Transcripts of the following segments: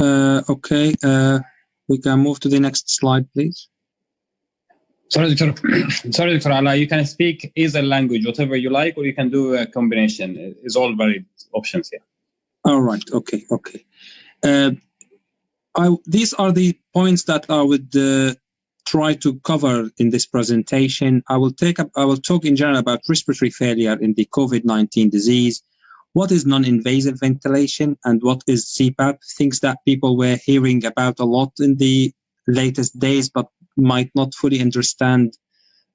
Okay, we can move to the next slide, please. Sorry, Dr. Alaa, you can speak either language, whatever you like, or you can do a combination. It's all varied options here. All right. Okay. These are the points that I would try to cover in this presentation. I will talk in general about respiratory failure in the COVID-19 disease. What is non-invasive ventilation and what is CPAP? Things that people were hearing about a lot in the latest days, but might not fully understand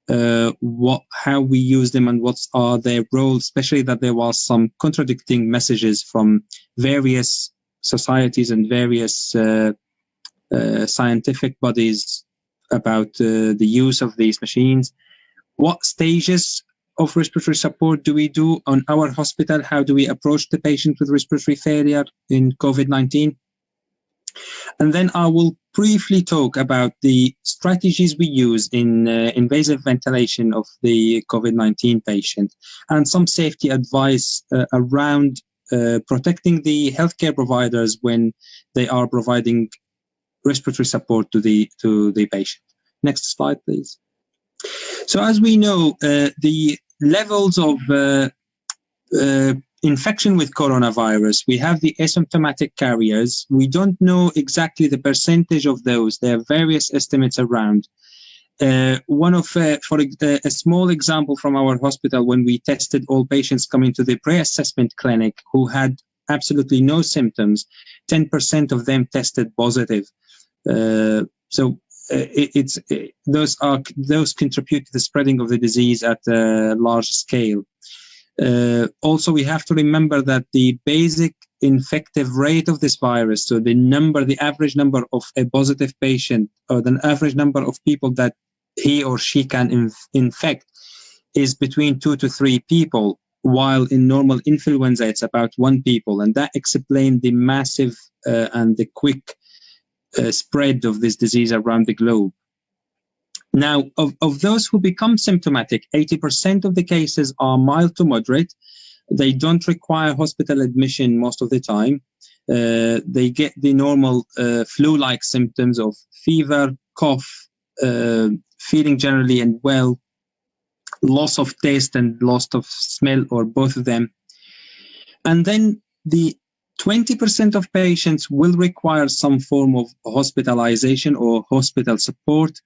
how we use them and what are their roles, especially that there was some contradicting messages from various societies and various scientific bodies about the use of these machines. What stages of respiratory support do we do on our hospital? How do we approach the patient with respiratory failure in COVID-19? And then I will briefly talk about the strategies we use in invasive ventilation of the COVID-19 patient and some safety advice around protecting the healthcare providers when they are providing respiratory support to the patient. Next slide, please. So as we know, the levels of infection with coronavirus, we have the asymptomatic carriers. We don't know exactly the percentage of those. There are various estimates around. For a small example from our hospital, when we tested all patients coming to the pre-assessment clinic who had absolutely no symptoms, 10% of them tested positive. Those contribute to the spreading of the disease at a large scale. Also, we have to remember that the basic infective rate of this virus, so the average number of a positive patient, or the average number of people that he or she can infect, is between 2 to 3 people, while in normal influenza it's about 1 people, and that explains the massive and the quick spread of this disease around the globe. Now, of those who become symptomatic, 80% of the cases are mild to moderate. They don't require hospital admission most of the time. They get the normal flu-like symptoms of fever, cough, feeling generally unwell, loss of taste and loss of smell, or both of them. And then the 20% of patients will require some form of hospitalization or hospital support.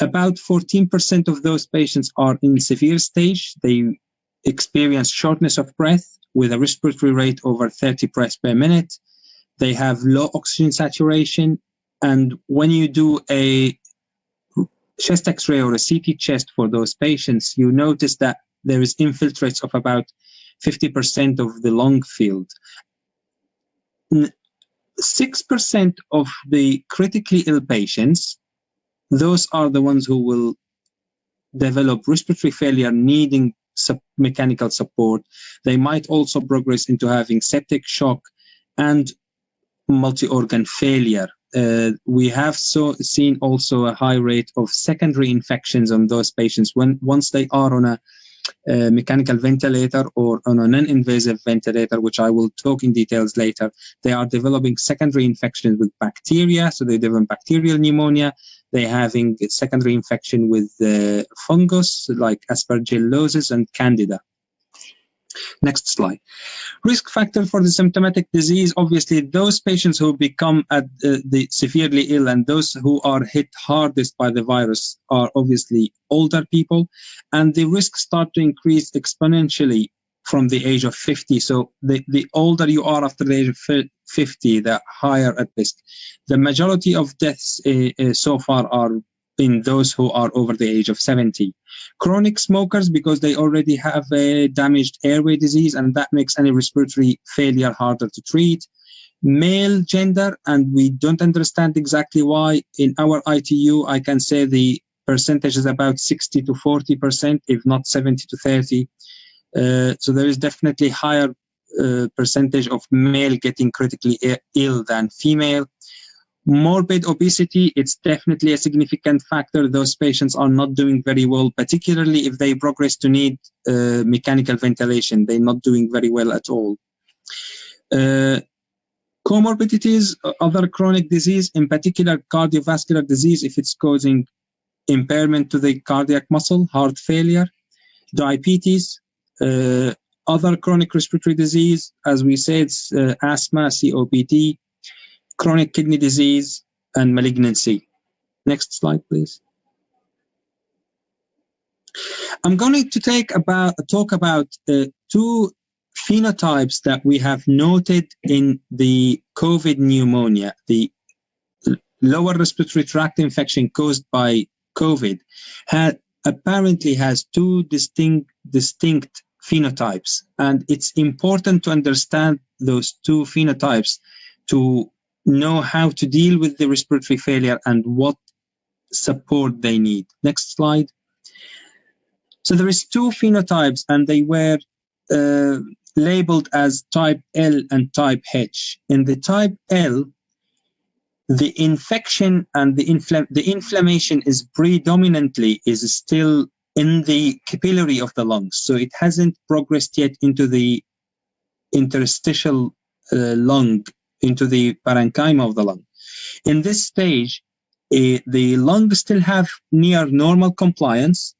About 14% of those patients are in severe stage. They experience shortness of breath with a respiratory rate over 30 breaths per minute. They have low oxygen saturation. And when you do a chest X-ray or a CT chest for those patients, you notice that there is infiltrates of about 50% of the lung field. 6% of the critically ill patients, those are the ones who will develop respiratory failure needing mechanical support. They might also progress into having septic shock and multi-organ failure. We have seen also a high rate of secondary infections on those patients once they are on a mechanical ventilator or on a non-invasive ventilator, which I will talk in details later. They are developing secondary infections with bacteria, so they develop bacterial pneumonia. They're having a secondary infection with fungus like aspergillosis and candida. Next slide. Risk factor for the symptomatic disease, obviously those patients who become the severely ill and those who are hit hardest by the virus are obviously older people, and the risks start to increase exponentially from the age of 50. So the older you are after the age of 50, the higher at risk. The majority of deaths so far are in those who are over the age of 70. Chronic smokers, because they already have a damaged airway disease, and that makes any respiratory failure harder to treat. Male gender, and we don't understand exactly why. In our ITU, I can say the percentage is about 60 to 40%, if not 70 to 30. So there is definitely higher percentage of male getting critically ill than female. Morbid obesity, it's definitely a significant factor. Those patients are not doing very well, particularly if they progress to need mechanical ventilation. They're not doing very well at all. Comorbidities, other chronic disease, in particular cardiovascular disease, if it's causing impairment to the cardiac muscle, heart failure, diabetes, other chronic respiratory disease, as we said, asthma, COPD, chronic kidney disease, and malignancy. Next slide, please. I'm going to talk about two phenotypes that we have noted in the COVID pneumonia, the lower respiratory tract infection caused by COVID, apparently has two distinct phenotypes, and it's important to understand those two phenotypes to know how to deal with the respiratory failure and what support they need. Next slide. So there is two phenotypes, and they were labeled as type L and type H. In the type L, the infection and the inflammation is predominantly still in the capillary of the lungs, so it hasn't progressed yet into the interstitial lung, into the parenchyma of the lung. In this stage, the lungs still have near normal compliance.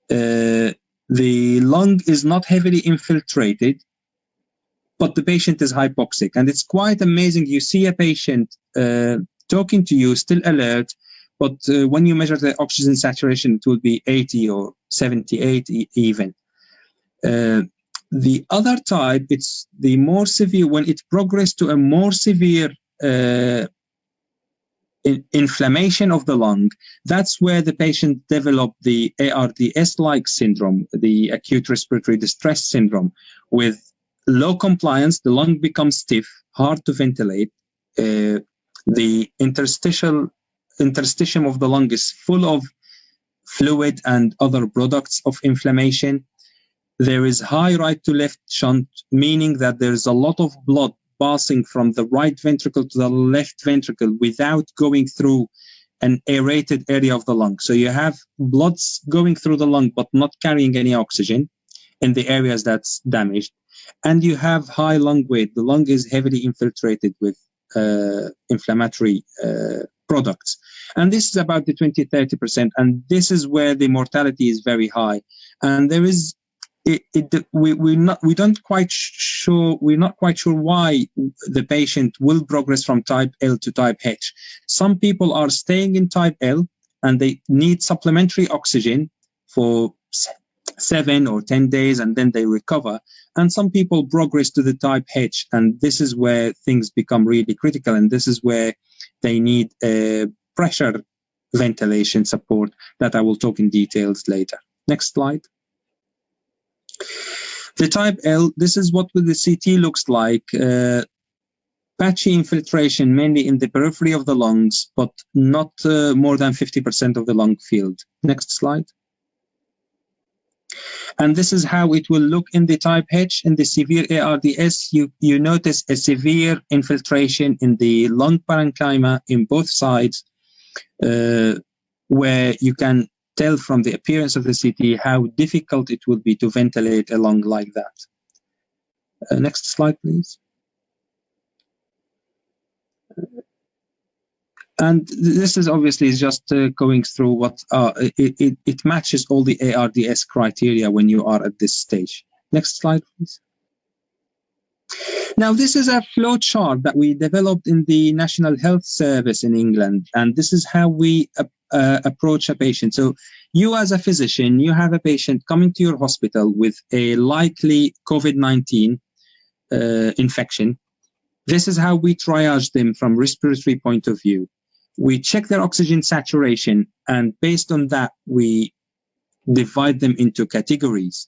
The lung is not heavily infiltrated, but the patient is hypoxic. And it's quite amazing. You see a patient talking to you, still alert, but when you measure the oxygen saturation, it will be 80 or 78 even. The other type, it's the more severe, when it progresses to a more severe inflammation of the lung, that's where the patient developed the ARDS-like syndrome, the acute respiratory distress syndrome. With low compliance, the lung becomes stiff, hard to ventilate. The interstitium of the lung is full of fluid and other products of inflammation. There is high right to left shunt, meaning that there's a lot of blood passing from the right ventricle to the left ventricle without going through an aerated area of the lung. So you have blood going through the lung but not carrying any oxygen in the areas that's damaged. And you have high lung weight. The lung is heavily infiltrated with inflammatory products. And this is about the 20-30%. And this is where the mortality is very high. And there is we're not quite sure why the patient will progress from type L to type H. Some people are staying in type L and they need supplementary oxygen for 7 or 10 days and then they recover. And some people progress to the type H, and this is where things become really critical, and this is where they need pressure ventilation support that I will talk in details later. Next slide. The type L, this is what the CT looks like. Patchy infiltration, mainly in the periphery of the lungs, but not more than 50% of the lung field. Next slide. And this is how it will look in the type H. In the severe ARDS, you notice a severe infiltration in the lung parenchyma in both sides, where you can tell from the appearance of the CT how difficult it will be to ventilate a lung like that. Next slide, please. And this is obviously just going through what it matches all the ARDS criteria when you are at this stage. Next slide, please. Now, this is a flow chart that we developed in the National Health Service in England, and this is how we approach a patient. So you as a physician, you have a patient coming to your hospital with a likely COVID-19 infection. This is how we triage them from respiratory point of view. We check their oxygen saturation, and based on that, we divide them into categories.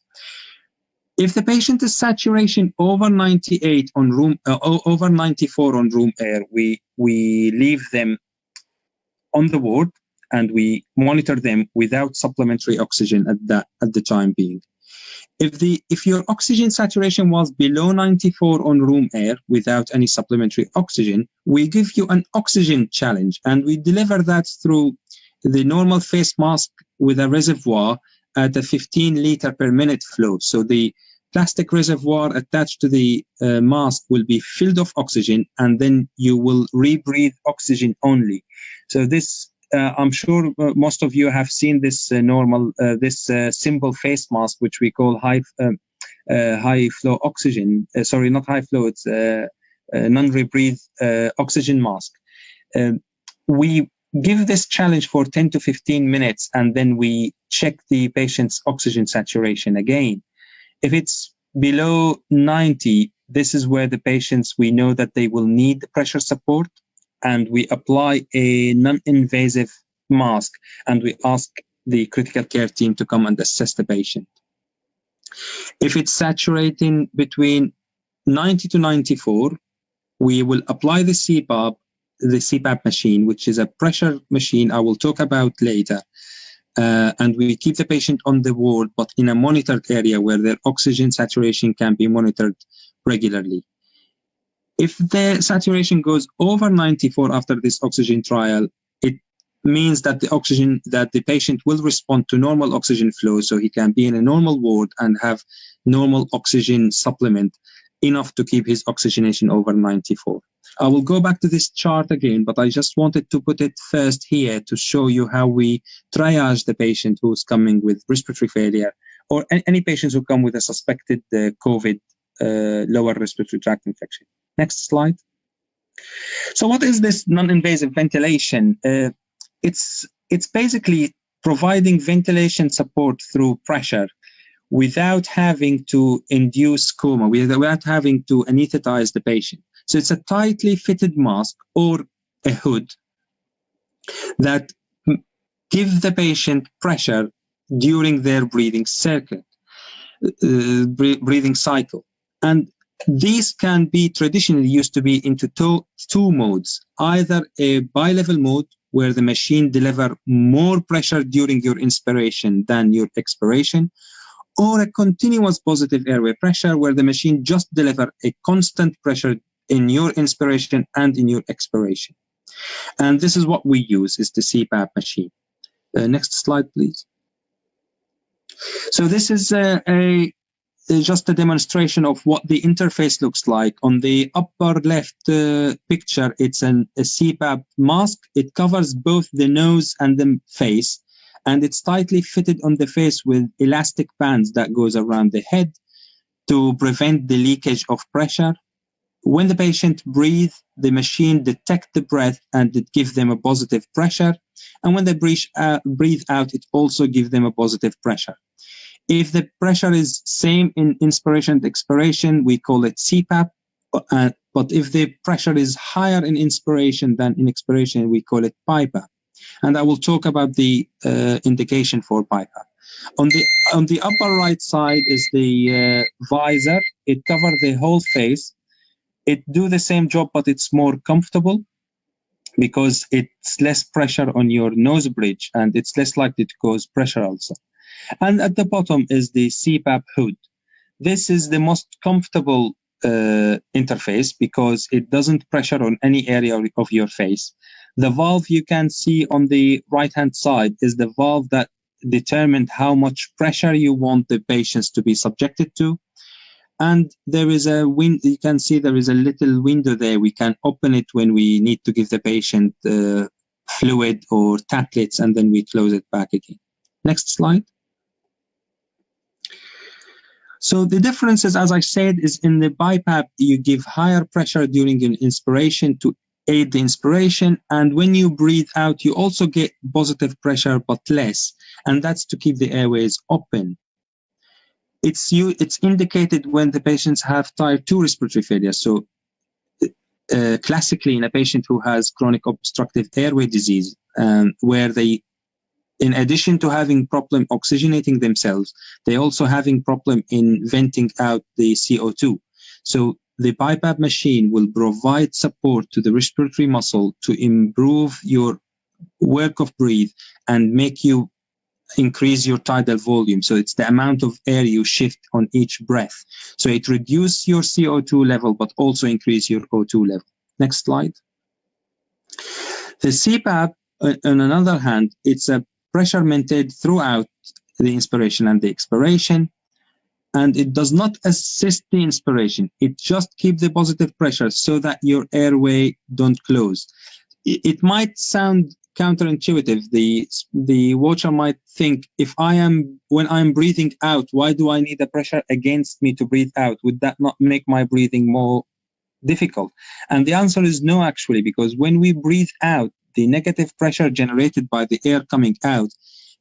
If the patient is saturation over 98 on room, over 94 on room air, we leave them on the ward and we monitor them without supplementary oxygen at the time being. If your oxygen saturation was below 94 on room air without any supplementary oxygen, we give you an oxygen challenge, and we deliver that through the normal face mask with a reservoir at a 15 liter per minute flow. So the plastic reservoir attached to the mask will be filled of oxygen, and then you will rebreathe oxygen only. So this, I'm sure most of you have seen this simple face mask, which we call high flow oxygen. Sorry, not high flow. It's non-rebreathe oxygen mask. We give this challenge for 10 to 15 minutes, and then we check the patient's oxygen saturation again. If it's below 90, this is where the patients, we know that they will need pressure support, and we apply a non-invasive mask, and we ask the critical care team to come and assess the patient. If it's saturating between 90 to 94, we will apply the CPAP machine, which is a pressure machine I will talk about later. And we keep the patient on the ward, but in a monitored area where their oxygen saturation can be monitored regularly. If the saturation goes over 94 after this oxygen trial, it means that the patient will respond to normal oxygen flow, so he can be in a normal ward and have normal oxygen supplement, enough to keep his oxygenation over 94. I will go back to this chart again, but I just wanted to put it first here to show you how we triage the patient who's coming with respiratory failure, or any patients who come with a suspected COVID lower respiratory tract infection. Next slide. So what is this non-invasive ventilation? It's basically providing ventilation support through pressure without having to induce coma, without having to anesthetize the patient. So it's a tightly fitted mask or a hood that gives the patient pressure during their breathing cycle. And these can be traditionally used to be into two modes, either a bilevel mode where the machine delivers more pressure during your inspiration than your expiration, or a continuous positive airway pressure where the machine just delivers a constant pressure in your inspiration and in your expiration. And this is what we use, is the CPAP machine. Next slide, please. So this is just a demonstration of what the interface looks like. On the upper left picture, it's a CPAP mask. It covers both the nose and the face, and it's tightly fitted on the face with elastic bands that goes around the head to prevent the leakage of pressure. When the patient breathes, the machine detects the breath and it gives them a positive pressure. And when they breathe out, it also gives them a positive pressure. If the pressure is same in inspiration and expiration, we call it CPAP. But if the pressure is higher in inspiration than in expiration, we call it BiPAP. And I will talk about the indication for BiPAP. On the upper right side is the visor. It covers the whole face. It do the same job, but it's more comfortable because it's less pressure on your nose bridge, and it's less likely to cause pressure also. And at the bottom is the CPAP hood. This is the most comfortable interface because it doesn't pressure on any area of your face. The valve you can see on the right-hand side is the valve that determines how much pressure you want the patients to be subjected to. And there is a window, you can see there is a little window there. We can open it when we need to give the patient fluid or tablets, and then we close it back again. Next slide. So the differences, as I said, is in the BiPAP, you give higher pressure during an inspiration to aid the inspiration. And when you breathe out, you also get positive pressure, but less. And that's to keep the airways open. It's indicated when the patients have type 2 respiratory failure. So classically in a patient who has chronic obstructive airway disease, where they, in addition to having problem oxygenating themselves, they also having problem in venting out the CO2. So the BiPAP machine will provide support to the respiratory muscle to improve your work of breathe and make you increase your tidal volume. So it's the amount of air you shift on each breath. So it reduces your CO2 level, but also increase your O2 level. Next slide. The CPAP, on another hand, it's a pressure maintained throughout the inspiration and the expiration, and it does not assist the inspiration. It just keeps the positive pressure so that your airway don't close. It might sound counterintuitive. The watcher might think, when I'm breathing out, why do I need a pressure against me to breathe out? Would that not make my breathing more difficult? And the answer is no, actually, because when we breathe out, the negative pressure generated by the air coming out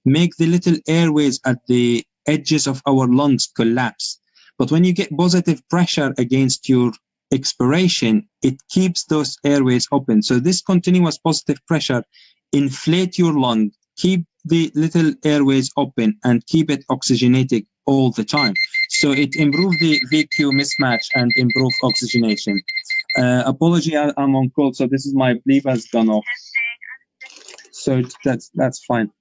make the little airways at the edges of our lungs collapse. But when you get positive pressure against your expiration, it keeps those airways open. So this continuous positive pressure inflate your lung, keep the little airways open, and keep it oxygenated all the time. So it improves the VQ mismatch and improve oxygenation. Apology, I'm on call, so this is my bleep has gone off. So that's fine.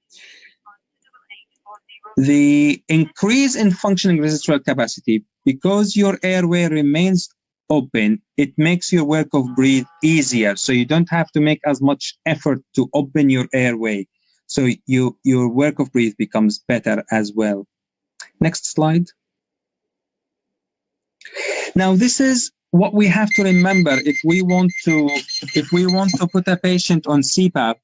The increase in functioning residual capacity, because your airway remains open, it makes your work of breathe easier. So you don't have to make as much effort to open your airway. So your work of breathe becomes better as well. Next slide. Now, this is what we have to remember if we want to put a patient on CPAP.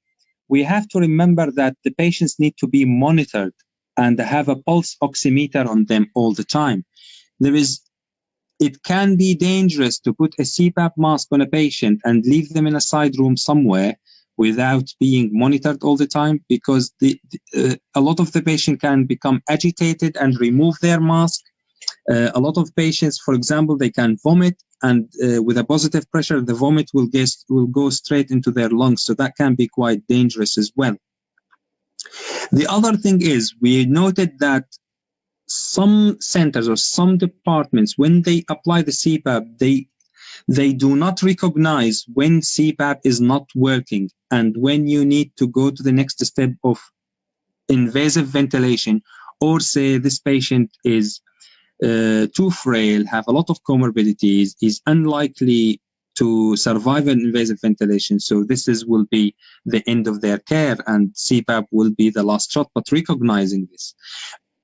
We have to remember that the patients need to be monitored and have a pulse oximeter on them all the time. It can be dangerous to put a CPAP mask on a patient and leave them in a side room somewhere without being monitored all the time, because a lot of the patient can become agitated and remove their mask. A lot of patients, for example, they can vomit, and with a positive pressure, the vomit will go straight into their lungs. So that can be quite dangerous as well. The other thing is, we noted that some centers or some departments, when they apply the CPAP, they do not recognize when CPAP is not working and when you need to go to the next step of invasive ventilation, or say this patient is too frail, have a lot of comorbidities, is unlikely to survive an invasive ventilation. So this will be the end of their care, and CPAP will be the last shot, but recognizing this.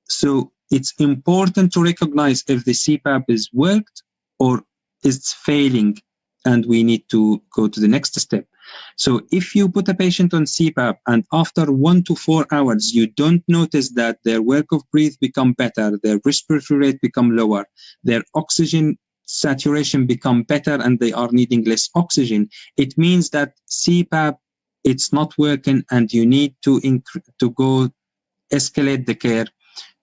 So it's important to recognize if the CPAP is worked or it's failing, and we need to go to the next step. So if you put a patient on CPAP and after 1 to 4 hours, you don't notice that their work of breathe become better, their respiratory rate become lower, their oxygen saturation become better, and they are needing less oxygen, it means that CPAP, it's not working, and you need to go escalate the care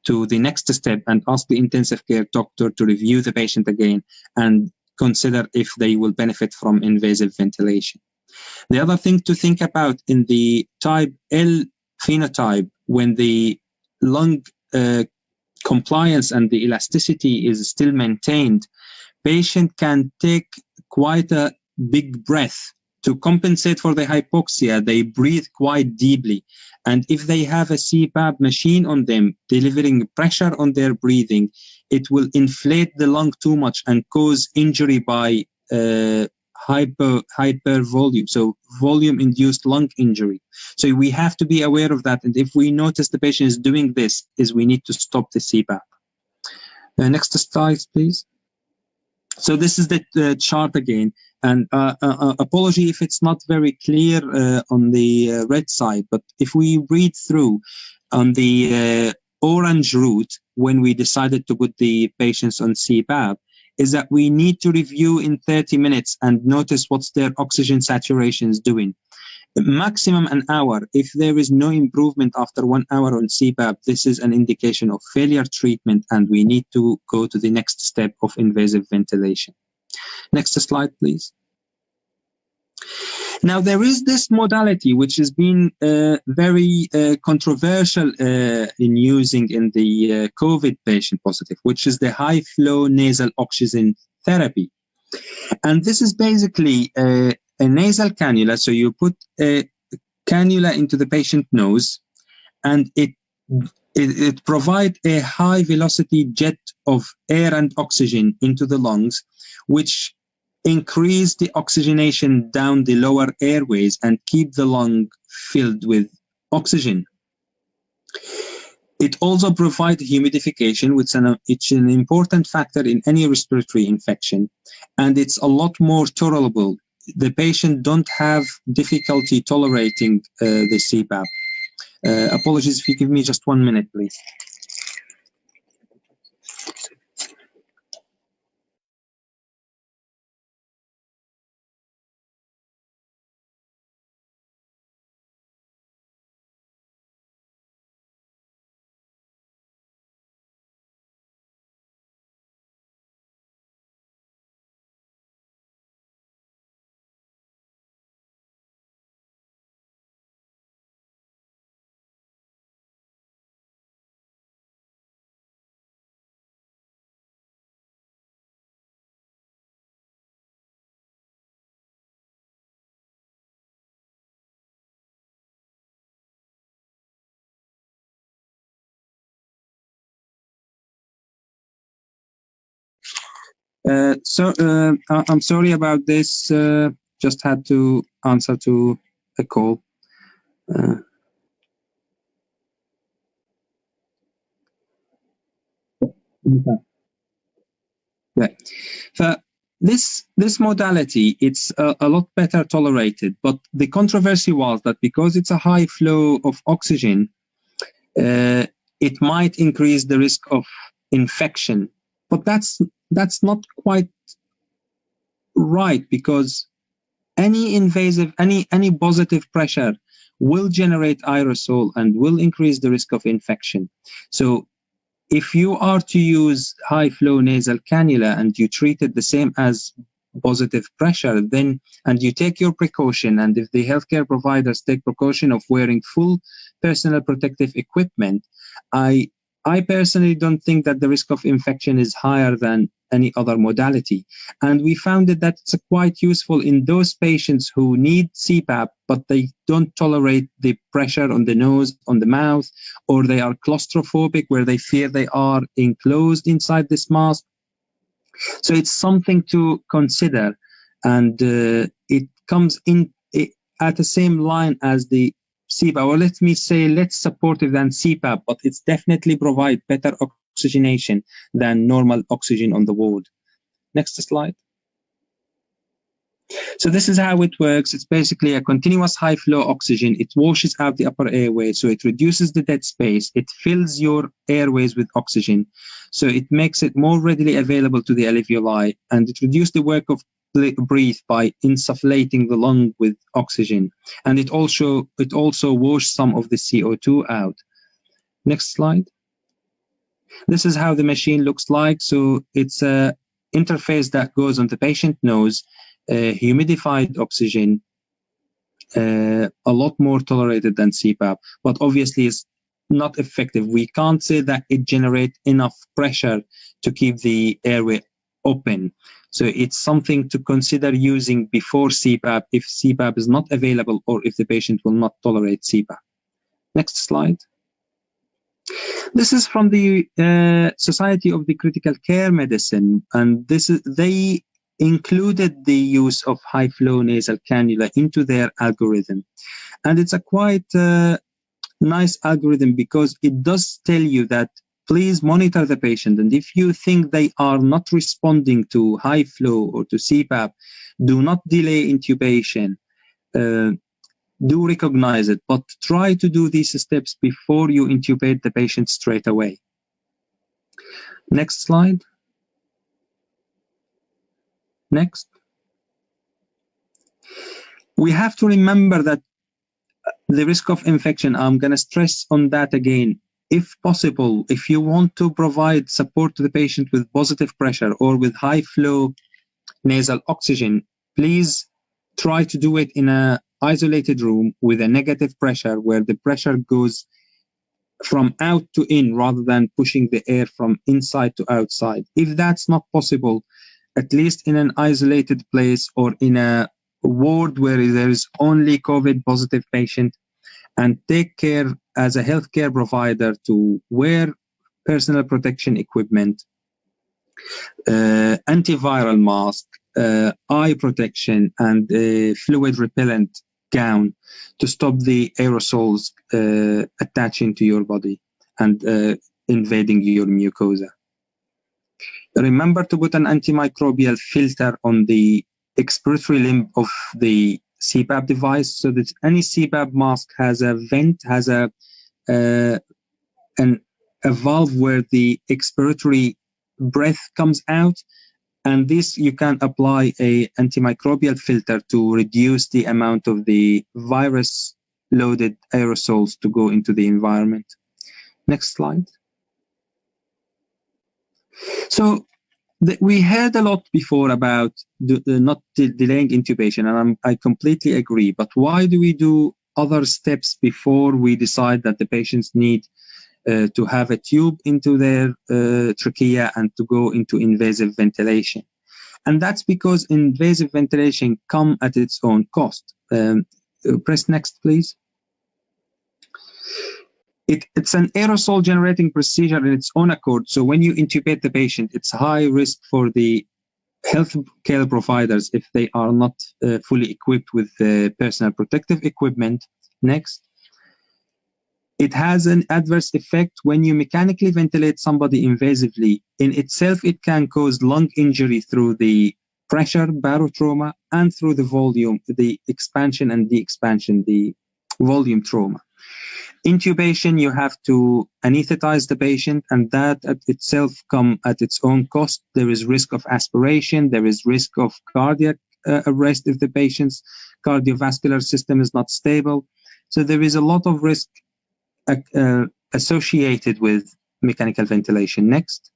to the next step and ask the intensive care doctor to review the patient again and consider if they will benefit from invasive ventilation. The other thing to think about in the type L phenotype, when the lung compliance and the elasticity is still maintained, patient can take quite a big breath. To compensate for the hypoxia, they breathe quite deeply. And if they have a CPAP machine on them, delivering pressure on their breathing, it will inflate the lung too much and cause injury by hyper volume, so volume-induced lung injury. So we have to be aware of that. And if we notice the patient is doing this, we need to stop the CPAP. Next slide, please. So this is the chart again. And apology if it's not very clear on the red side, but if we read through on the orange route, when we decided to put the patients on CPAP, is that we need to review in 30 minutes and notice what's their oxygen saturations doing. Maximum an hour. If there is no improvement after 1 hour on CPAP, this is an indication of failure treatment, and we need to go to the next step of invasive ventilation. Next slide, please. Now, there is this modality which has been very controversial in using in the COVID patient positive, which is the high-flow nasal oxygen therapy. And this is basically a nasal cannula. So you put a cannula into the patient nose, and it it provides a high velocity jet of air and oxygen into the lungs, which increase the oxygenation down the lower airways and keep the lung filled with oxygen. It also provides humidification, which it's an important factor in any respiratory infection, and it's a lot more tolerable. The patient don't have difficulty tolerating the CPAP. Apologies if you give me just 1 minute, please. I'm sorry about this. Just had to answer to a call. Yeah. So this modality, it's a lot better tolerated, but the controversy was that because it's a high flow of oxygen, it might increase the risk of infection. But that's not quite right, because any invasive, any positive pressure will generate aerosol and will increase the risk of infection. So if you are to use high flow nasal cannula and you treat it the same as positive pressure, then, and you take your precaution, and if the healthcare providers take precaution of wearing full personal protective equipment, I personally don't think that the risk of infection is higher than any other modality. And we found that it's quite useful in those patients who need CPAP, but they don't tolerate the pressure on the nose, on the mouth, or they are claustrophobic, where they fear they are enclosed inside this mask. So it's something to consider, and it comes in at the same line as the CPAP, or let me say less supportive than CPAP, but it's definitely provide better oxygenation than normal oxygen on the ward. Next slide. So this is how it works. It's basically a continuous high flow oxygen. It washes out the upper airway, so it reduces the dead space. It fills your airways with oxygen, so it makes it more readily available to the alveoli, and it reduces the work of breathe by insufflating the lung with oxygen, and it also washes some of the CO2 out. Next slide. This is how the machine looks like. So it's a interface that goes on the patient nose, humidified oxygen, a lot more tolerated than CPAP, but obviously it's not effective. We can't say that it generates enough pressure to keep the airway open. So it's something to consider using before CPAP if CPAP is not available or if the patient will not tolerate CPAP. Next slide. This is from the Society of the Critical Care Medicine, and they included the use of high flow nasal cannula into their algorithm. And it's a quite nice algorithm, because it does tell you that please monitor the patient, and if you think they are not responding to high flow or to CPAP, do not delay intubation. Do recognize it, but try to do these steps before you intubate the patient straight away. Next slide. Next. We have to remember that the risk of infection, I'm going to stress on that again. If possible, if you want to provide support to the patient with positive pressure or with high flow nasal oxygen, please try to do it in an isolated room with a negative pressure, where the pressure goes from out to in rather than pushing the air from inside to outside. If that's not possible, at least in an isolated place or in a ward where there is only COVID positive patient, and take care as a healthcare provider, to wear personal protection equipment, antiviral mask, eye protection, and a fluid repellent gown to stop the aerosols attaching to your body and invading your mucosa. Remember to put an antimicrobial filter on the expiratory limb of the CPAP device, so that any CPAP mask has a vent, has a valve where the expiratory breath comes out, and this you can apply a antimicrobial filter to reduce the amount of the virus loaded aerosols to go into the environment. Next slide. So we heard a lot before about not delaying intubation, and I completely agree. But why do we do other steps before we decide that the patients need to have a tube into their trachea and to go into invasive ventilation? And that's because invasive ventilation comes at its own cost. Press next, please. It's an aerosol generating procedure in its own accord. So when you intubate the patient, it's high risk for the healthcare providers if they are not fully equipped with personal protective equipment. Next. It has an adverse effect when you mechanically ventilate somebody invasively. In itself, it can cause lung injury through the pressure, barotrauma, and through the volume, the expansion and de-expansion, the volume trauma. Intubation, you have to anesthetize the patient, and that at itself comes at its own cost. There is risk of aspiration. There is risk of cardiac arrest if the patient's cardiovascular system is not stable. So there is a lot of risk associated with mechanical ventilation. Next.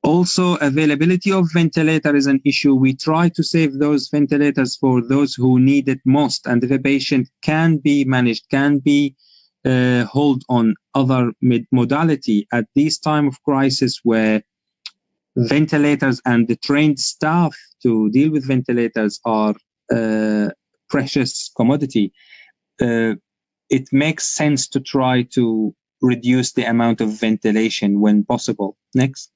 Also, availability of ventilator is an issue. We try to save those ventilators for those who need it most. And if a patient can be managed, can be held on other modality at this time of crisis where ventilators and the trained staff to deal with ventilators are precious commodity, it makes sense to try to reduce the amount of ventilation when possible. Next.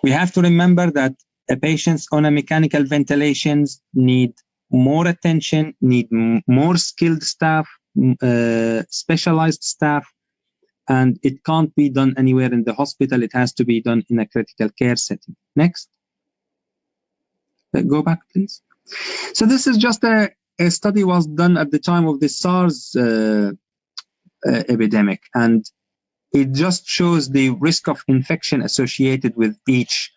We have to remember that patients on a mechanical ventilations need more attention, need more skilled staff, specialized staff, and it can't be done anywhere in the hospital. It has to be done in a critical care setting. Next. Go back, please. So this is just a study was done at the time of the SARS epidemic, and it just shows the risk of infection associated with each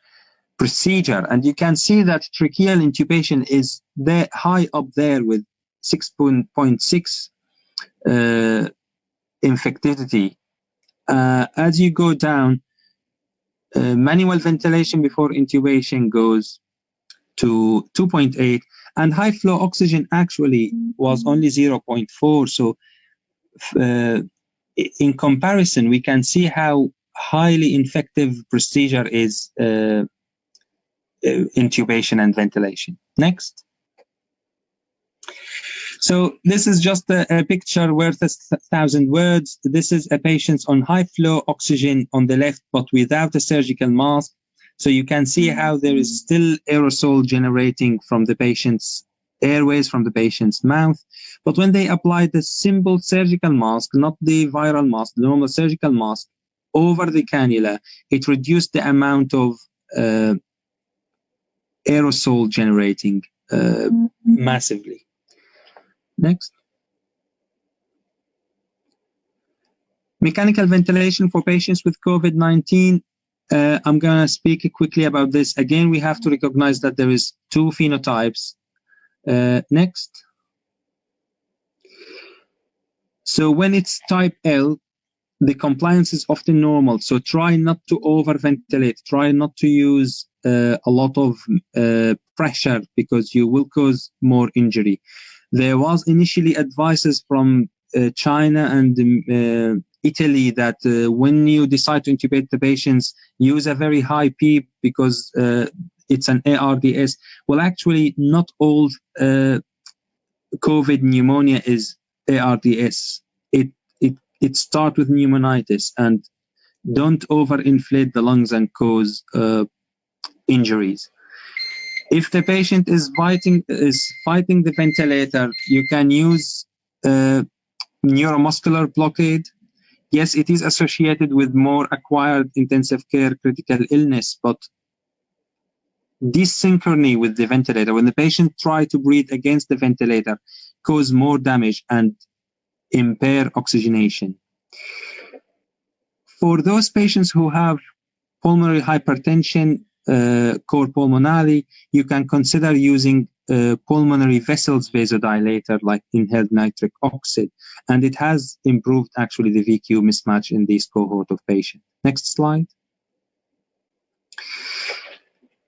procedure. And you can see that tracheal intubation is there high up there with 6.6 infectivity. As you go down, manual ventilation before intubation goes to 2.8, and high flow oxygen actually was only 0.4. So in comparison, we can see how highly effective procedure is intubation and ventilation. Next. So this is just a picture worth 1,000 words. This is a patient on high flow oxygen on the left, but without a surgical mask. So you can see how there is still aerosol generating from the patient's airways, from the patient's mouth. But when they applied the simple surgical mask, not the viral mask, the normal surgical mask, over the cannula, it reduced the amount of aerosol generating massively. Next. Mechanical ventilation for patients with COVID-19. I'm going to speak quickly about this. Again, we have to recognize that there is two phenotypes. Next. So when it's type L, the compliance is often normal. So try not to overventilate. Try not to use a lot of pressure because you will cause more injury. There was initially advices from China and Italy that when you decide to intubate the patients, use a very high PEEP because it's an ARDS. Well, actually, not all COVID pneumonia is ARDS. It starts with pneumonitis, and don't overinflate the lungs and cause injuries. If the patient is fighting the ventilator, you can use neuromuscular blockade. Yes, it is associated with more acquired intensive care critical illness, but dysynchrony with the ventilator, when the patient tries to breathe against the ventilator, cause more damage and impair oxygenation. For those patients who have pulmonary hypertension, cor pulmonale, you can consider using pulmonary vessels vasodilator like inhaled nitric oxide, and it has improved actually the VQ mismatch in this cohort of patients. Next slide.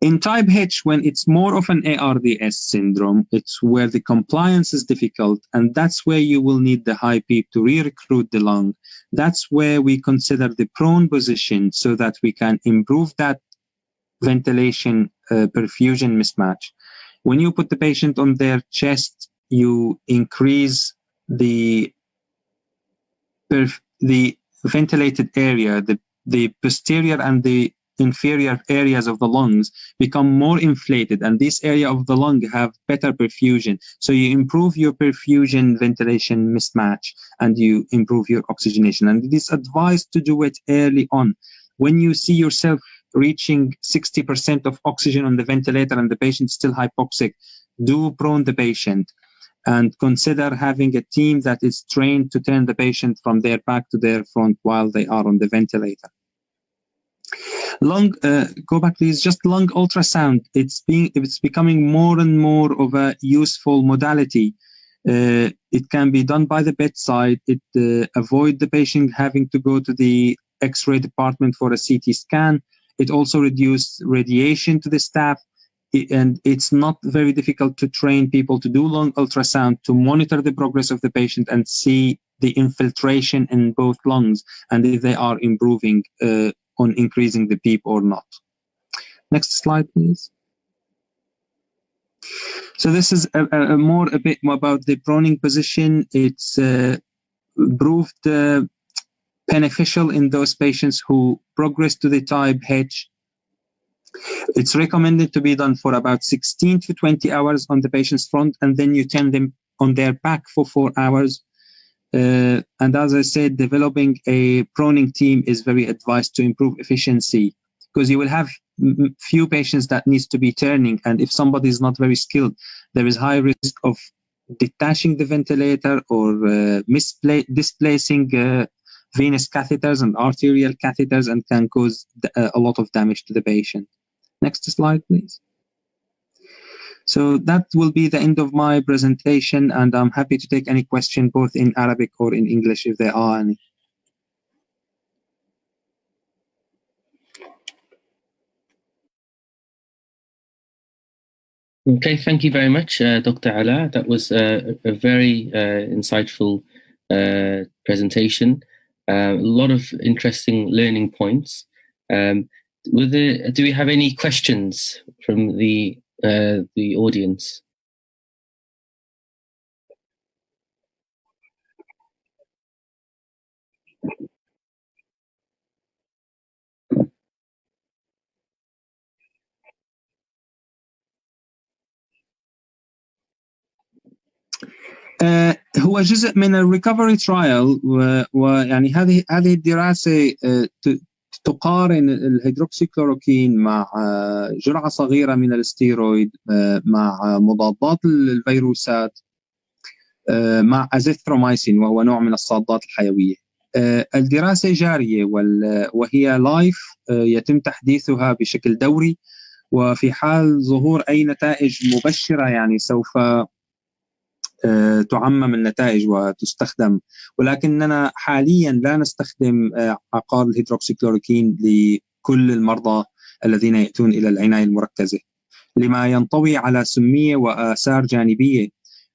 In type H, when it's more of an ARDS syndrome, it's where the compliance is difficult, and that's where you will need the high PEEP to re-recruit the lung. That's where we consider the prone position so that we can improve that ventilation perfusion mismatch. When you put the patient on their chest, you increase the ventilated area, the posterior and the inferior areas of the lungs become more inflated, and this area of the lung have better perfusion. So you improve your perfusion ventilation mismatch and you improve your oxygenation. And it is advised to do it early on. When you see yourself reaching 60% of oxygen on the ventilator and the patient still hypoxic, do prone the patient and consider having a team that is trained to turn the patient from their back to their front while they are on the ventilator. Lung, go back please, just lung ultrasound. It's becoming more and more of a useful modality. It can be done by the bedside. It avoid the patient having to go to the X-ray department for a CT scan. It also reduces radiation to the staff. And it's not very difficult to train people to do lung ultrasound to monitor the progress of the patient and see the infiltration in both lungs and if they are improving on increasing the PEEP or not. Next slide, please. So this is a bit more about the proning position. It's proved beneficial in those patients who progress to the type H. It's recommended to be done for about 16 to 20 hours on the patient's front, and then you turn them on their back for 4 hours. And as I said, developing a proning team is very advised to improve efficiency, because you will have few patients that needs to be turning, and if somebody is not very skilled, there is high risk of detaching the ventilator or displacing venous catheters and arterial catheters, and can cause a lot of damage to the patient. Next slide, please. So that will be the end of my presentation, and I'm happy to take any question both in Arabic or in English if there are any. Okay, thank you very much, Dr. Alaa. That was a very insightful presentation. A lot of interesting learning points. Do we have any questions from the audience? هو جزء من الريكفري ترايل، ويعني هذه الدراسة تقارن الهيدروكسيكلوروكين مع جرعة صغيرة من الستيرويد مع مضادات الفيروسات مع أزيثروميسين وهو نوع من الصادات الحيوية. الدراسة جارية وهي لايف، يتم تحديثها بشكل دوري، وفي حال ظهور أي نتائج مبشرة يعني سوف تعمم النتائج وتستخدم، ولكننا حاليا لا نستخدم عقار الهيدروكسيكلوروكين لكل المرضى الذين يأتون إلى العناية المركزة لما ينطوي على سمية وآثار جانبية.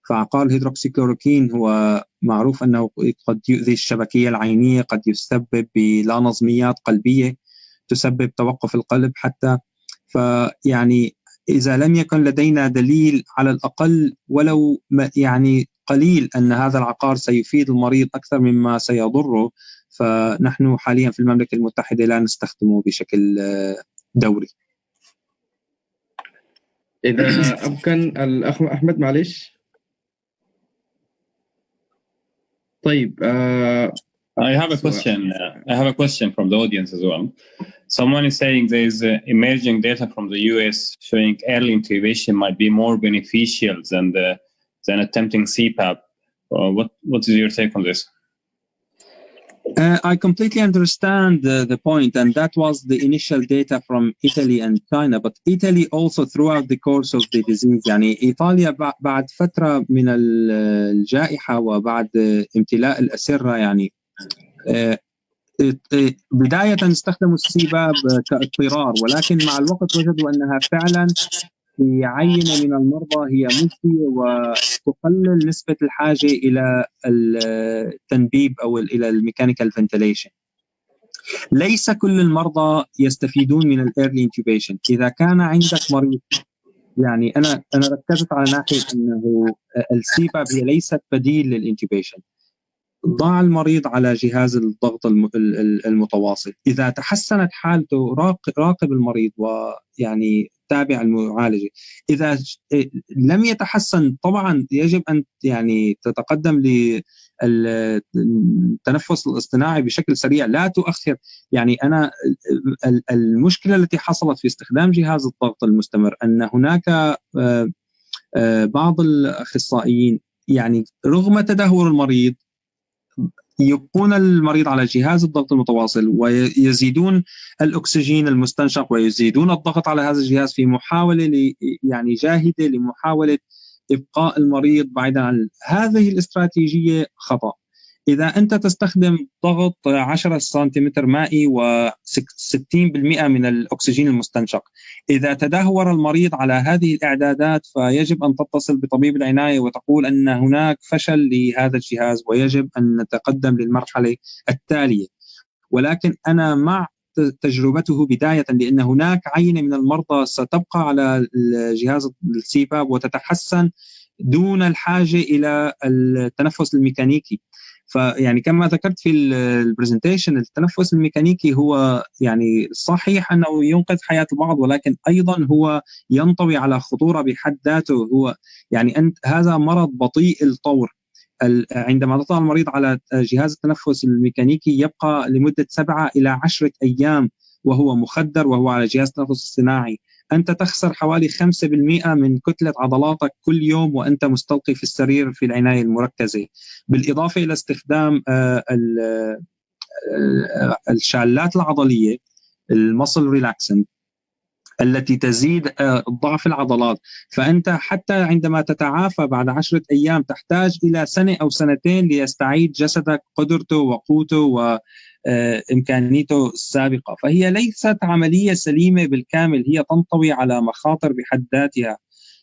فعقار الهيدروكسيكلوروكين هو معروف أنه قد يؤذي الشبكية العينية، قد يسبب بلا نظميات قلبية، تسبب توقف القلب حتى. فيعني إذا لم يكن لدينا دليل على الأقل ولو يعني قليل أن هذا العقار سيفيد المريض أكثر مما سيضره، فنحن حاليا في المملكة المتحدة لا نستخدمه بشكل دوري. إذا أمكن الأخ أحمد معلش. طيب I have a question. I have a question from the audience as well. Someone is saying there is emerging data from the US showing early intubation might be more beneficial than attempting CPAP. What is your take on this? I completely understand the point, and that was the initial data from Italy and China. But Italy also, throughout the course of the disease, يعني إيطاليا بعد فترة من الجائحة وبعد امتلاء الأسرة، يعني بداية استخدموا السيباب كاضطرار، ولكن مع الوقت وجدوا أنها فعلا في عينة من المرضى هي مجدية وتقلل نسبة الحاجة إلى التنبيب أو إلى الميكانيكال فنتيليشن. ليس كل المرضى يستفيدون من الايرلي انتوبيشن. إذا كان عندك مريض، يعني أنا ركزت على ناحية أنه السيباب هي ليست بديل للانتوبيشن. ضع المريض على جهاز الضغط المتواصل، إذا تحسنت حالته راقب المريض ويعني تابع المعالجة. إذا لم يتحسن طبعا يجب أن يعني تتقدم للتنفس الاصطناعي بشكل سريع، لا تؤخر. يعني أنا المشكلة التي حصلت في استخدام جهاز الضغط المستمر أن هناك بعض الأخصائيين يعني رغم تدهور المريض يبقون المريض على جهاز الضغط المتواصل ويزيدون الأكسجين المستنشق ويزيدون الضغط على هذا الجهاز في محاولة يعني جاهدة لمحاولة إبقاء المريض بعيدا عن هذه الاستراتيجية. خطأ. إذا أنت تستخدم ضغط 10 سنتيمتر مائي و60% من الأكسجين المستنشق، إذا تدهور المريض على هذه الإعدادات فيجب أن تتصل بطبيب العناية وتقول أن هناك فشل لهذا الجهاز ويجب أن نتقدم للمرحلة التالية. ولكن أنا مع تجربته بداية، لأن هناك عينة من المرضى ستبقى على جهاز السيباب وتتحسن دون الحاجة إلى التنفس الميكانيكي. فيعني كما ذكرت في البرزنتيشن، التنفس الميكانيكي هو يعني صحيح أنه ينقذ حياة البعض، ولكن أيضا هو ينطوي على خطورة بحد ذاته. هو يعني أنت هذا مرض بطيء الطور. عندما تضع المريض على جهاز التنفس الميكانيكي يبقى لمدة 7 إلى 10 أيام وهو مخدر وهو على جهاز التنفس الصناعي. أنت تخسر حوالي 5% من كتلة عضلاتك كل يوم وأنت مستلقي في السرير في العناية المركزة، بالإضافة إلى استخدام الشالات العضلية المسل ريلاكسنت التي تزيد ضعف العضلات. فأنت حتى عندما تتعافى بعد 10 أيام تحتاج إلى سنة أو سنتين ليستعيد جسدك قدرته وقوته وإمكانيته السابقة. فهي ليست عملية سليمة بالكامل، هي تنطوي على مخاطر بحد ذاتها.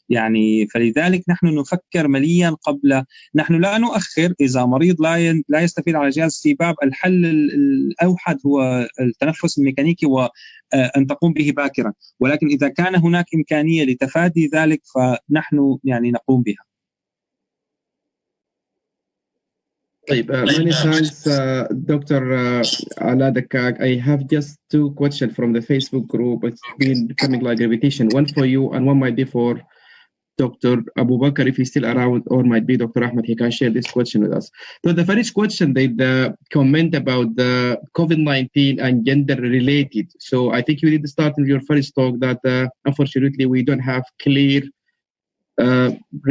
يعني فلذلك نحن نفكر مليا قبل، نحن لا نؤخر. إذا مريض لا يستفيد على جهاز السيباب، الحل الأوحد هو التنفس الميكانيكي وأن تقوم به باكرا. ولكن إذا كان هناك إمكانية لتفادي ذلك فنحن يعني نقوم بها. طيب many thanks Dr. Alaa Dakak. I have just 2 questions from the Facebook group. It's been becoming like repetition. One for you and one might be for Dr. Abu Bakr, if he's still around, or might be Dr. Ahmed. He can share this question with us. So the first question, the comment about the COVID-19 and gender related. So I think you did start in your first talk that unfortunately we don't have clear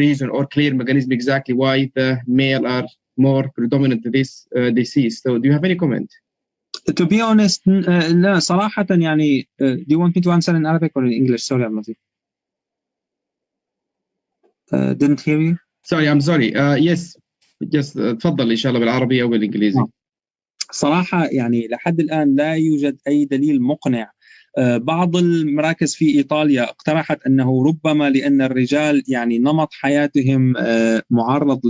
reason or clear mechanism exactly why the male are more predominant to this disease. So do you have any comment? To be honest, لا صراحة يعني do you want me to answer in Arabic or in English? Sorry, I'm not didn't hear you. Sorry, I'm sorry. Yes, just تفضل إن شاء الله بالعربي أو بالإنجليزي. صراحة يعني لحد الآن لا يوجد أي دليل مقنع. بعض المراكز في إيطاليا اقترحت أنه ربما لأن الرجال يعني نمط حياتهم معرض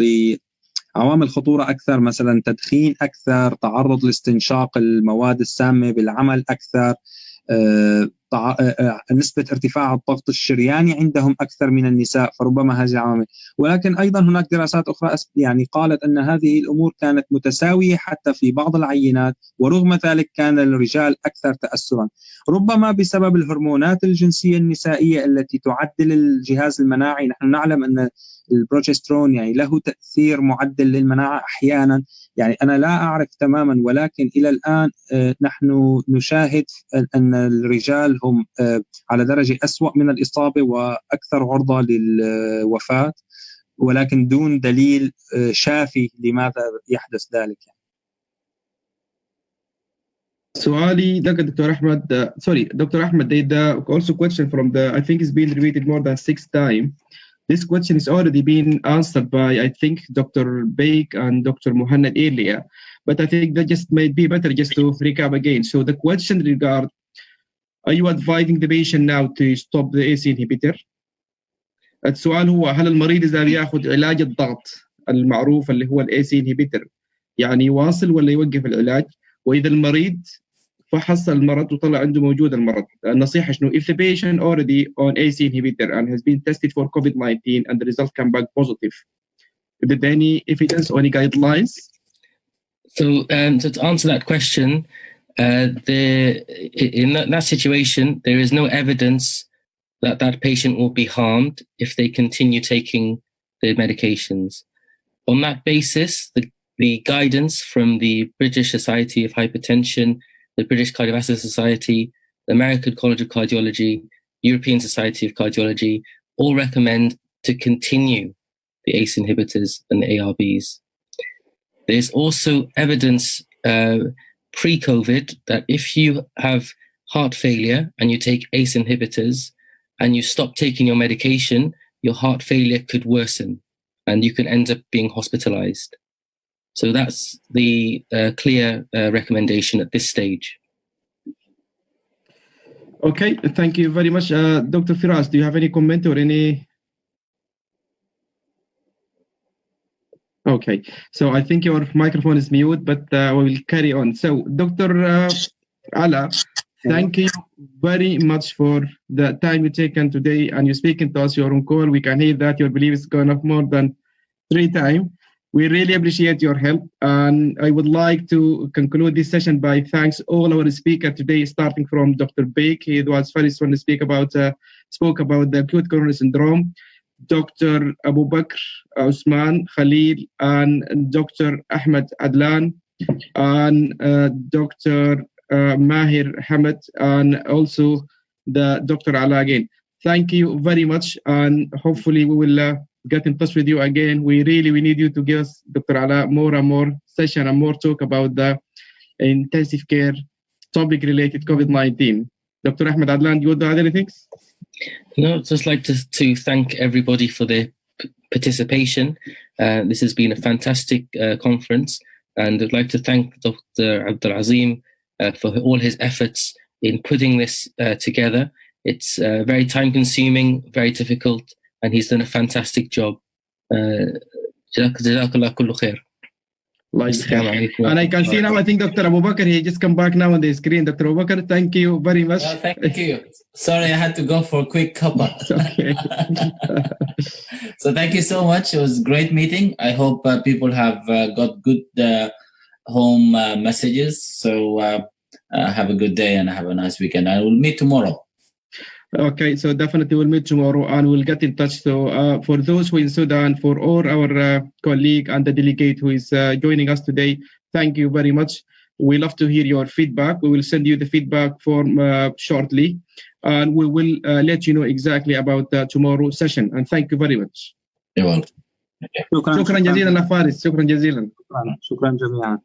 لعوامل خطورة أكثر، مثلا تدخين أكثر، تعرض لاستنشاق المواد السامة بالعمل أكثر، نسبة ارتفاع الضغط الشرياني عندهم أكثر من النساء، فربما هذه عوامل. ولكن أيضا هناك دراسات أخرى يعني قالت أن هذه الأمور كانت متساوية حتى في بعض العينات، ورغم ذلك كان الرجال أكثر تأثرا، ربما بسبب الهرمونات الجنسية النسائية التي تعدل الجهاز المناعي. نحن نعلم أن البروجسترون يعني له تأثير معدل للمناعة أحيانا، يعني أنا لا أعرف تماما، ولكن إلى الآن نحن نشاهد أن الرجال هم على درجة أسوأ من الإصابة وأكثر عرضة للوفاة، ولكن دون دليل شافي لماذا يحدث ذلك. سؤالي لك دكتور أحمد. Dr. Ahmed, the also question from the, I think it's been repeated more than 6 times. This question is already been answered by, I think, Dr. Baik and Dr. Muhammad earlier, but I think that just may be better just to recap again. So the question regard, are you advising the patient now to stop the ACE inhibitor? السؤال هو هل المريض إذا بياخذ علاج الضغط المعروف اللي هو الACE inhibitor يعني يواصل ولا يوقف العلاج؟ وإذا المريض فحص المرض وطلع عنده موجود المرض، النصيحة شنو؟ If the patient already on ACE inhibitor and has been tested for COVID-19 and the result come back positive, is there any evidence or any guidelines? So to answer that question, in that situation, there is no evidence that that patient will be harmed if they continue taking the medications. On that basis, the guidance from the British Society of Hypertension, the British Cardiovascular Society, the American College of Cardiology, European Society of Cardiology, all recommend to continue the ACE inhibitors and the ARBs. There's also evidence pre-COVID that if you have heart failure and you take ACE inhibitors and you stop taking your medication, your heart failure could worsen and you can end up being hospitalized. So that's the clear recommendation at this stage. Okay, thank you very much. Dr. Firas, do you have any comment or any? Okay, so I think your microphone is mute, but we will carry on. So Dr. Alaa, thank you very much for the time you taken today and you speaking to us. You're on call. We can hear that your belief is gone up more than 3 times. We really appreciate your help, and I would like to conclude this session by thanks all our speakers today, starting from Dr. Baik. He was first one to spoke about the acute coronary syndrome. Dr. Abu Bakr Usman Khalil and Dr. Ahmed Adlan and Dr. Mahir Hamid and also the Dr. Alaa again. Thank you very much, and hopefully we will get in touch with you again. We need you to give us, Dr. Alaa, more and more session and more talk about the intensive care topic related COVID-19. Dr. Ahmed Adlan, you want to add anything? No, I'd just like to thank everybody for their participation. This has been a fantastic conference, and I'd like to thank Dr. Abdul Azim for all his efforts in putting this together. It's very time-consuming, very difficult, and he's done a fantastic job. Jazakallah kullu khair. And I can see now, I think Dr. Abu Bakr, he just come back now on the screen. Dr. Abu Bakr, thank you very much. Thank you. Sorry, I had to go for a quick cuppa. Okay. So thank you so much. It was a great meeting. I hope people have got good home messages. So have a good day and have a nice weekend. I will meet tomorrow. Okay, so definitely we'll meet tomorrow and we'll get in touch. So for those who are in Sudan, for all our colleague and the delegate who is joining us today, thank you very much. We love to hear your feedback. We will send you the feedback form shortly, and we will let you know exactly about tomorrow's session. And thank you very much. You're welcome. شكرا جزيلا فارس. شكرا جزيلا. شكرا جميعا.